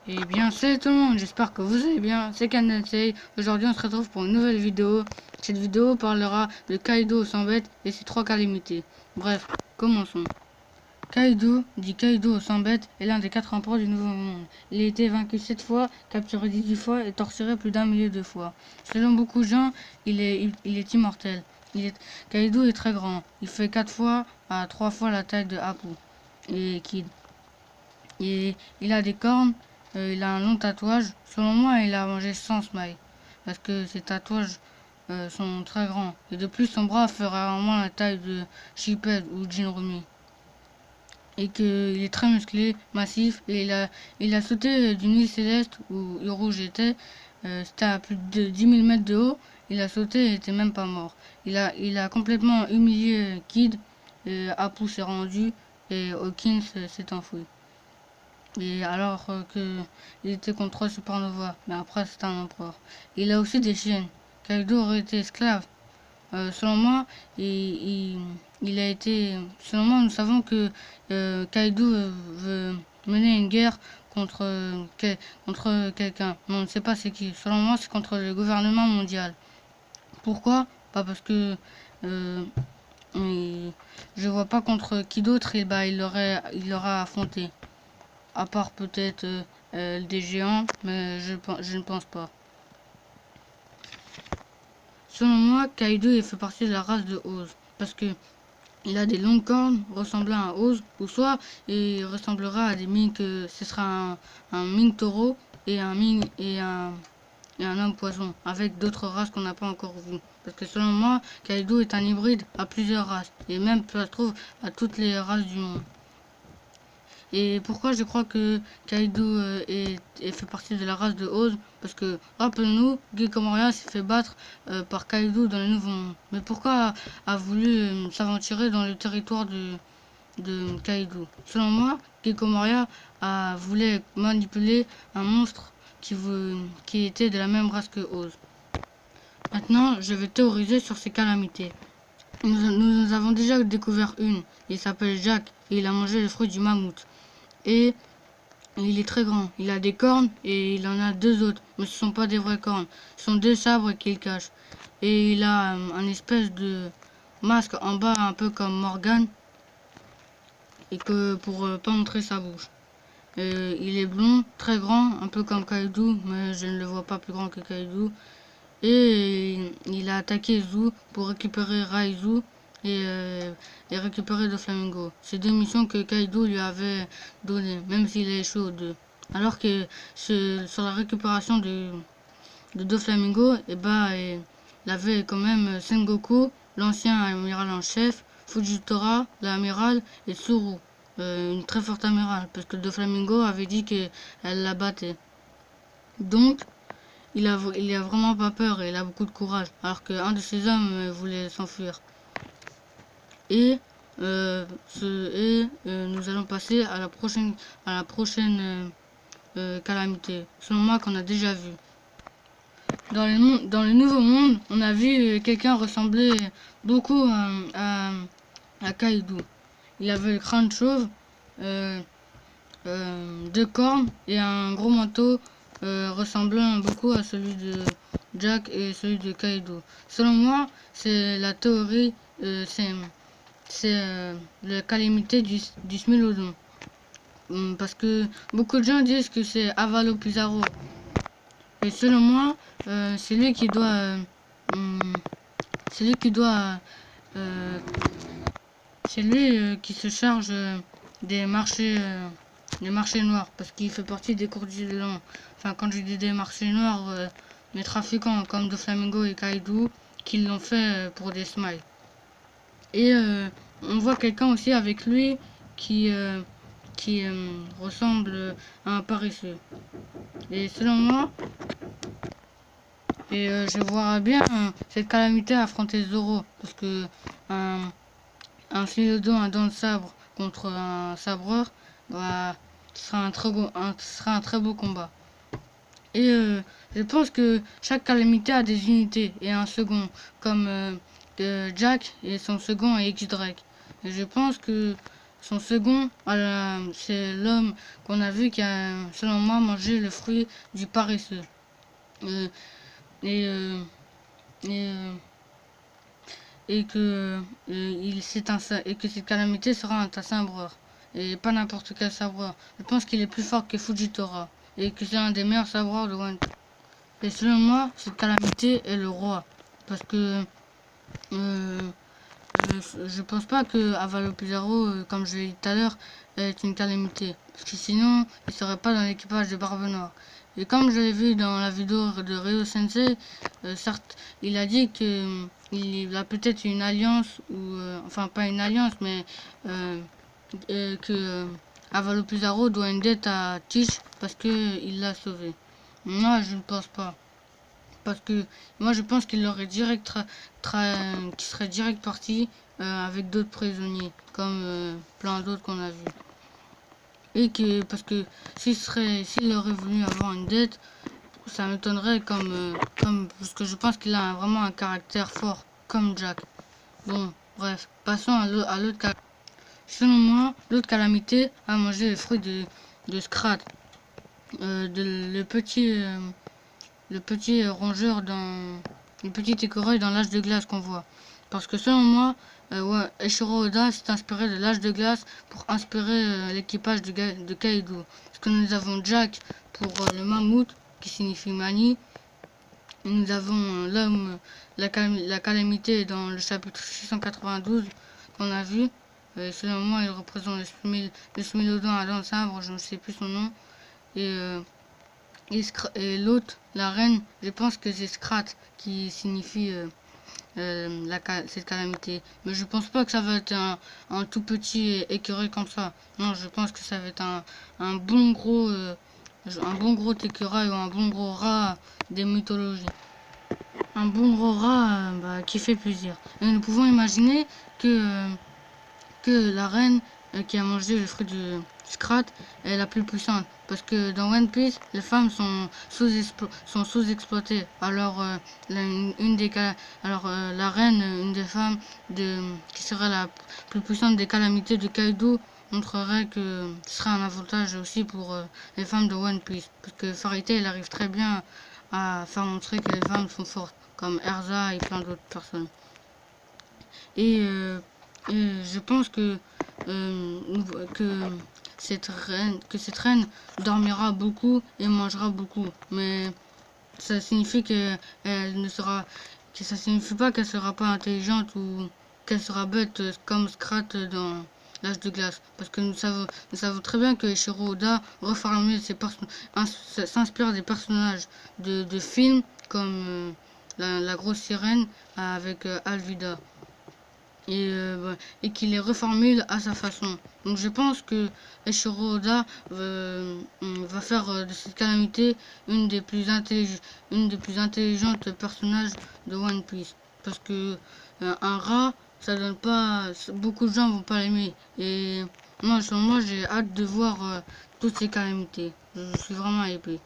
Eh bien, salut tout le monde, j'espère que vous allez bien, c'est Kanatei. Aujourd'hui, on se retrouve pour une nouvelle vidéo. Cette vidéo parlera de Kaido sans bête et ses 3 calamités. Bref, commençons. Kaido, dit Kaido sans bête, est l'un des 4 empereurs du Nouveau Monde. Il a été vaincu 7 fois, capturé 18 fois et torturé plus d'un millier de fois. Selon beaucoup de gens, il est immortel. Kaido est très grand. Il fait 4 fois à 3 fois la taille de Apu et Kid. Et il a des cornes, il a un long tatouage. Selon moi, il a mangé 100 smiles. Parce que ses tatouages sont très grands. Et de plus, son bras fera au moins la taille de Shipped ou Jinrumi. Et qu'il est très musclé, massif. Et il a sauté d'une île céleste où Rouge était. C'était à plus de 10 000 mètres de haut. Il a sauté et n'était même pas mort. Il a complètement humilié Kid. Apu s'est rendu et Hawkins s'est enfoui. Et alors que il était contre 3 supernovas, mais après c'est un empereur. Il a aussi des chiennes. Kaido aurait été esclave. Selon moi, il a été. Selon moi, nous savons que Kaido veut mener une guerre contre quelqu'un. Mais on ne sait pas c'est qui. Selon moi, c'est contre le gouvernement mondial. Pourquoi? Pas parce que je vois pas contre qui d'autre il l'aurait affronté. À part peut-être des géants, mais je ne pense pas. Selon moi, Kaido il fait partie de la race de Oz, parce que il a des longues cornes ressemblant à Oz, ou soit il ressemblera à des mink, ce sera un mink taureau et un homme poisson, avec d'autres races qu'on n'a pas encore vues. Parce que selon moi, Kaido est un hybride à plusieurs races, et même ça se trouve à toutes les races du monde. Et pourquoi je crois que Kaido fait partie de la race de Oz? Parce que, rappelez-nous, Gecko Moria s'est fait battre par Kaido dans le Nouveau Monde. Mais pourquoi a voulu s'aventurer dans le territoire de Kaido? Selon moi, Gecko Moria a voulu manipuler un monstre qui était de la même race que Oz. Maintenant, je vais théoriser sur ces calamités. Nous avons déjà découvert une. Il s'appelle Jack et il a mangé le fruit du mammouth. Et il est très grand. Il a des cornes et il en a 2 autres. Mais ce ne sont pas des vraies cornes. Ce sont 2 sabres qu'il cache. Et il a un espèce de masque en bas un peu comme Morgan. Et que pour pas montrer sa bouche. Il est blond, très grand, un peu comme Kaido. Mais je ne le vois pas plus grand que Kaido. Et il a attaqué Zou pour récupérer Raizu et récupérer Doflamingo. C'est 2 missions que Kaido lui avait données, même s'il a échoué aux 2. Alors que sur la récupération de Doflamingo, il avait quand même Sengoku, l'ancien amiral en chef, Fujitora, l'amiral, et Tsuru, une très forte amirale, parce que Doflamingo avait dit qu'elle la battait. Donc, il a vraiment pas peur et il a beaucoup de courage, alors qu'un de ses hommes voulait s'enfuir. Et, nous allons passer à la prochaine calamité, selon moi qu'on a déjà vu. Dans le Nouveau Monde, on a vu quelqu'un ressembler beaucoup à Kaido. Il avait le crâne chauve, 2 cornes et un gros manteau ressemblant beaucoup à celui de Jack et celui de Kaido. Selon moi, c'est la théorie, c'est la calamité du Smilodon. Parce que beaucoup de gens disent que c'est Avalo Pizarro. Et selon moi, c'est lui qui doit, c'est lui qui doit, c'est lui qui se charge des marchés. Les marchés noirs, parce qu'il fait partie des courtisans. Enfin, quand je dis des marchés noirs, les trafiquants comme Doflamingo et Kaido, qui l'ont fait pour des smiles. Et on voit quelqu'un aussi avec lui qui ressemble à un paresseux. Et selon moi, je vois bien cette calamité affronter Zoro, parce que un Philodon, un dent de sabre contre un sabreur, bah, ce sera un très beau combat. Et je pense que chaque calamité a des unités et un second, comme Jack et son second est X-Drake. Et je pense que son second, c'est l'homme qu'on a vu qui a, selon moi, mangé le fruit du paresseux. Euh, et, euh, et, euh, et que et que cette calamité sera un sabreur et pas n'importe quel sabreur. Je pense qu'il est plus fort que Fujitora et que c'est un des meilleurs sabreurs de One Piece. Et selon moi, cette calamité est le roi parce que euh, je pense pas que Avalopizarro, comme je l'ai dit tout à l'heure, est une calamité. Parce que sinon, il serait pas dans l'équipage de Barbe Noire. Et comme je l'ai vu dans la vidéo de Ryo Sensei, certes, il a dit que il a peut-être une alliance, ou enfin pas une alliance, mais que Avalopizarro doit une dette à Tish parce que il l'a sauvé. Moi, je ne pense pas. Parce que moi, je pense qu'il aurait qu'il serait direct parti avec d'autres prisonniers, comme plein d'autres qu'on a vus. Et que, parce que s'il aurait voulu avoir une dette, ça m'étonnerait parce que je pense qu'il a vraiment un caractère fort, comme Jack. Bon, bref, passons à l'autre calamité. Selon moi, l'autre calamité a mangé les fruits de Scrat, le petit rongeur le petit écureuil dans l'âge de glace qu'on voit. Parce que selon moi, ouais, Eiichiro Oda s'est inspiré de l'âge de glace pour inspirer l'équipage de Kaido. Parce que nous avons Jack pour le mammouth, qui signifie manie. Nous avons l'homme, la calamité dans le chapitre 692 qu'on a vu. Selon moi, il représente le Smilodon à dents de sabre, je ne sais plus son nom. Et l'autre, la reine, je pense que c'est Scrat qui signifie cette calamité. Mais je pense pas que ça va être un tout petit écureuil comme ça. Non, je pense que ça va être un bon gros écureuil ou un bon gros rat des mythologies. Un bon gros rat qui fait plaisir. Et nous pouvons imaginer que la reine qui a mangé le fruit de Scrat est la plus puissante. Parce que dans One Piece, les femmes sont sous-exploitées. Alors, la reine, une des femmes qui serait la plus puissante des calamités de Kaido, montrerait que ce serait un avantage aussi pour les femmes de One Piece. Parce que Fairy Tail arrive très bien à faire montrer que les femmes sont fortes, comme Erza et plein d'autres personnes. Et je pense que cette reine dormira beaucoup et mangera beaucoup. Mais ça signifie que ça signifie pas qu'elle sera pas intelligente ou qu'elle sera bête comme Scrat dans l'âge de glace. Parce que nous savons très bien que Eiichiro Oda s'inspire des personnages de films comme la grosse sirène avec Alvida. Et qu'il les reformule à sa façon. Donc je pense que Eiichiro Oda va faire de cette calamité une des plus intelligentes personnages de One Piece. Parce que un rat, ça donne pas, beaucoup de gens vont pas l'aimer. Et moi, selon moi, j'ai hâte de voir toutes ces calamités. Je suis vraiment hypé.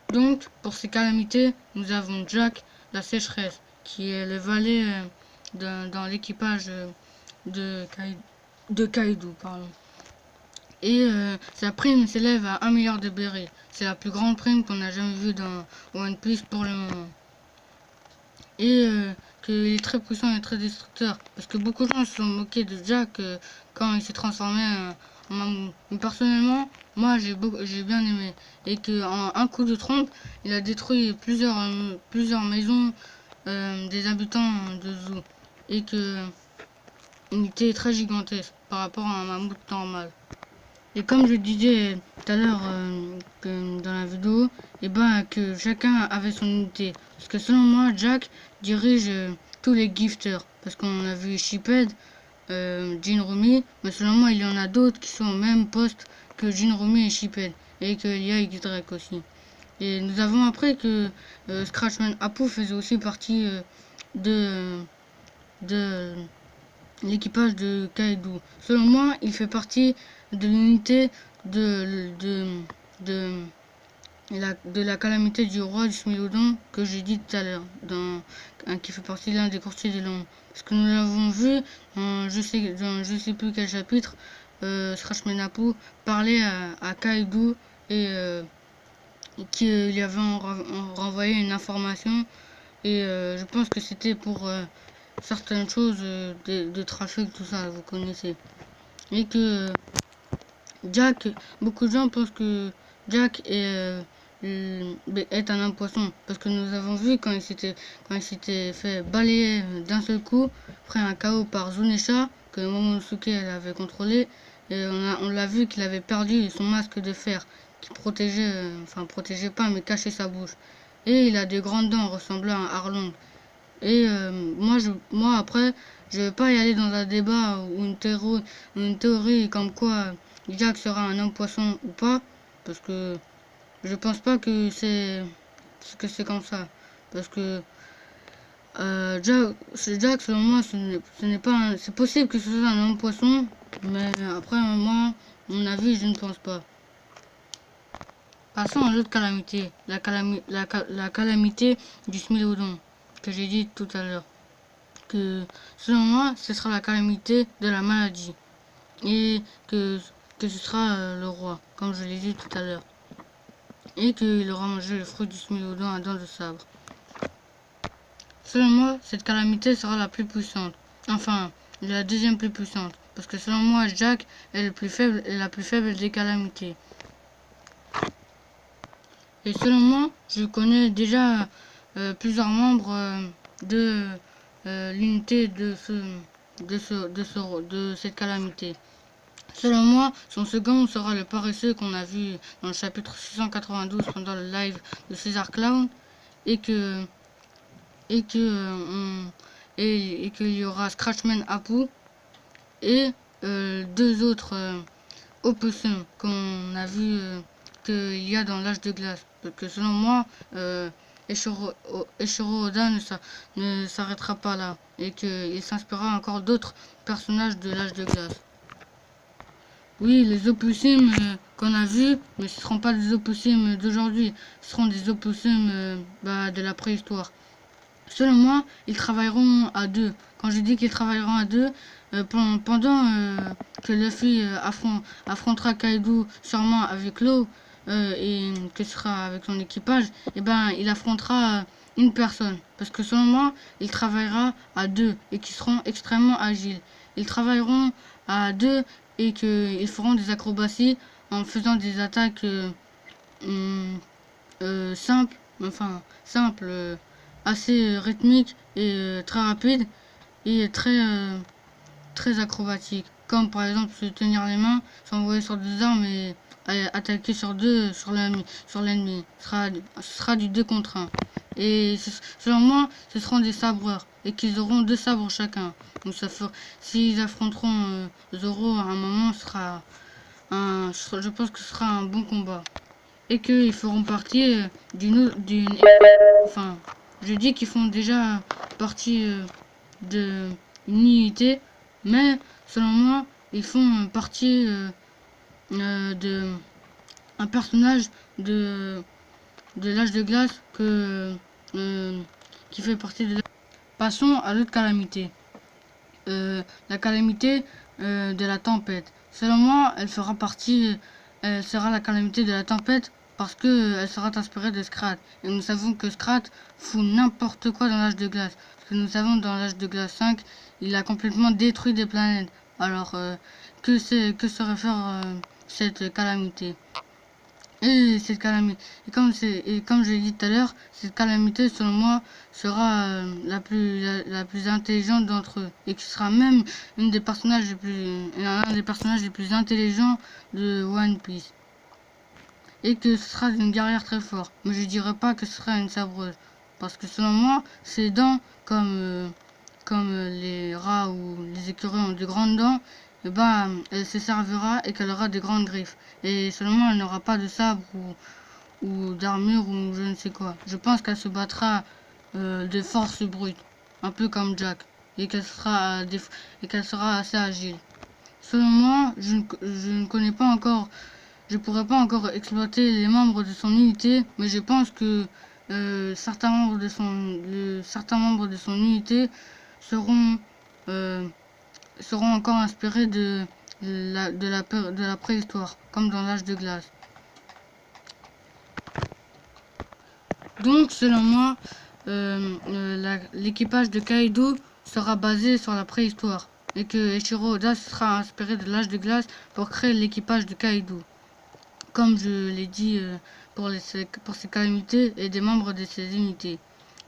Donc, pour ces calamités, nous avons Jack, la sécheresse, qui est le valet dans l'équipage de Kaido. Pardon. Et sa prime s'élève à 1 milliard de bérets. C'est la plus grande prime qu'on a jamais vue dans One Piece pour le moment. Et qu'il est très puissant et très destructeur. Parce que beaucoup de gens se sont moqués de Jack quand il s'est transformé en mammouth. Mais personnellement, moi j'ai bien aimé. Et qu'en un coup de trompe, il a détruit plusieurs maisons des habitants de Zoo. Et que il était très gigantesque par rapport à un mammouth normal. Et comme je disais tout à l'heure dans la vidéo, et que chacun avait son unité. Parce que selon moi, Jack dirige tous les gifters. Parce qu'on a vu Shipped, Jinromi, mais selon moi, il y en a d'autres qui sont au même poste que Jinromi et Shipped. Et que Lia et Drake aussi. Et nous avons appris que Scratchman Apu faisait aussi partie de l'équipage de Kaido. Selon moi, il fait partie de l'unité de de la calamité du roi du Smilodon que j'ai dit tout à l'heure, qui fait partie de l'un des courtiers des Landes. Parce que nous l'avons vu dans je sais plus quel chapitre, Scratchman parlait à Kaido et qui lui avait renvoyé une information et je pense que c'était pour certaines choses de trafic, tout ça, vous connaissez. Et que Jack, beaucoup de gens pensent que Jack est un homme poisson parce que nous avons vu quand il s'était fait balayer d'un seul coup après un KO par Zunesha que Momonosuke elle avait contrôlé et on l'a vu qu'il avait perdu son masque de fer qui protégeait, enfin protégeait pas mais cachait sa bouche et il a des grandes dents ressemblant à Arlong et moi après je vais pas y aller dans un débat ou une théorie comme quoi Jack sera un homme poisson ou pas parce que je pense pas que c'est comme ça. Parce que Jack, selon moi, ce n'est pas c'est possible que ce soit un homme poisson, mais après, moi, mon avis, je ne pense pas. Passons à l'autre calamité, la calamité du Smilodon, que j'ai dit tout à l'heure. Que selon moi, ce sera la calamité de la maladie. Et que ce sera le roi, comme je l'ai dit tout à l'heure. Et qu'il aura mangé le fruit du Smilodon à dents de sabre. Selon moi, cette calamité sera la plus puissante. Enfin, la deuxième plus puissante. Parce que selon moi, Jack est la plus faible des calamités. Et selon moi, je connais déjà plusieurs membres de l'unité de cette calamité. Selon moi, son second sera le paresseux qu'on a vu dans le chapitre 692 pendant le live de César Clown et qu'il y aura Scratchman Apu et deux autres opossums qu'on a vu qu'il y a dans l'âge de glace. Parce que selon moi, Eshiro Oda ne s'arrêtera pas là et qu'il s'inspirera encore d'autres personnages de l'âge de glace. Oui, les opossums qu'on a vus, mais ce ne seront pas des opossums d'aujourd'hui, ce seront des opossums de la préhistoire. Selon moi, ils travailleront à deux. Quand je dis qu'ils travailleront à deux, pendant que Luffy affrontera Kaido sûrement avec l'eau et que ce sera avec son équipage, et il affrontera une personne. Parce que selon moi, il travaillera à deux et qui seront extrêmement agiles. Ils travailleront à deux et qu'ils feront des acrobaties en faisant des attaques simples, assez rythmiques et très rapides et très acrobatiques. Comme par exemple se tenir les mains, s'envoyer sur deux armes et attaquer sur deux sur l'ennemi. Ce sera du 2 contre 1. Et selon moi, ce seront des sabreurs et qu'ils auront deux sabres chacun. Donc s'ils affronteront Zoro à un moment, je pense que ce sera un bon combat. Et qu'ils feront partie enfin, je dis qu'ils font déjà partie d'une unité, mais selon moi, ils font partie de un personnage de l'âge de glace qui fait partie de. Passons à l'autre calamité. La calamité de la tempête. Selon moi, elle sera la calamité de la tempête parce que elle sera inspirée de Scrat. Et nous savons que Scrat fout n'importe quoi dans l'âge de glace. Parce que nous savons dans l'âge de glace 5, il a complètement détruit des planètes. Alors, que serait faire cette calamité? Et cette calamité, et comme je l'ai dit tout à l'heure, cette calamité, selon moi, sera la plus intelligente d'entre eux, et qui sera même un des personnages les plus intelligents de One Piece. Et que ce sera une guerrière très forte. Mais je dirais pas que ce sera une sabreuse, parce que selon moi, ses dents, comme les rats ou les écureuils ont de grandes dents, elle se servira et qu'elle aura des grandes griffes. Et seulement elle n'aura pas de sabre ou d'armure ou je ne sais quoi. Je pense qu'elle se battra de force brute, un peu comme Jack, et qu'elle sera assez agile. Selon moi, je ne connais pas encore, je pourrais pas encore exploiter les membres de son unité, mais je pense que certains membres de son unité seront seront encore inspirés de la préhistoire, comme dans l'âge de glace. Donc, selon moi, l'équipage de Kaido sera basé sur la préhistoire et que Eiichiro Oda sera inspiré de l'âge de glace pour créer l'équipage de Kaido. Comme je l'ai dit pour ses calamités et des membres de ses unités.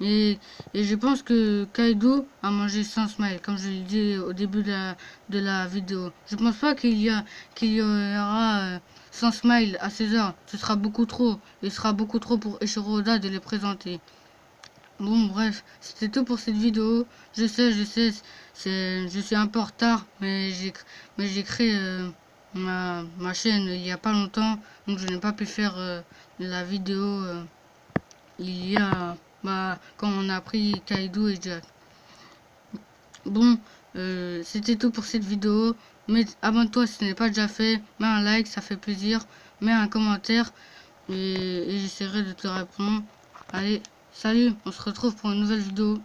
Et je pense que Kaido a mangé 100 smiles, comme je l'ai dit au début de la vidéo. Je pense pas qu'il y aura 100 smiles à 16 heures. Ce sera beaucoup trop. Il sera beaucoup trop pour Eiichiro Oda de les présenter. Bon, bref, c'était tout pour cette vidéo. Je sais, je suis un peu en retard, mais j'ai créé ma chaîne il y a pas longtemps, donc je n'ai pas pu faire la vidéo il y a quand on a pris Kaido et Jack. Bon, c'était tout pour cette vidéo. Mais abonne-toi si ce n'est pas déjà fait, mets un like, ça fait plaisir, mets un commentaire et j'essaierai de te répondre. Allez, salut, on se retrouve pour une nouvelle vidéo.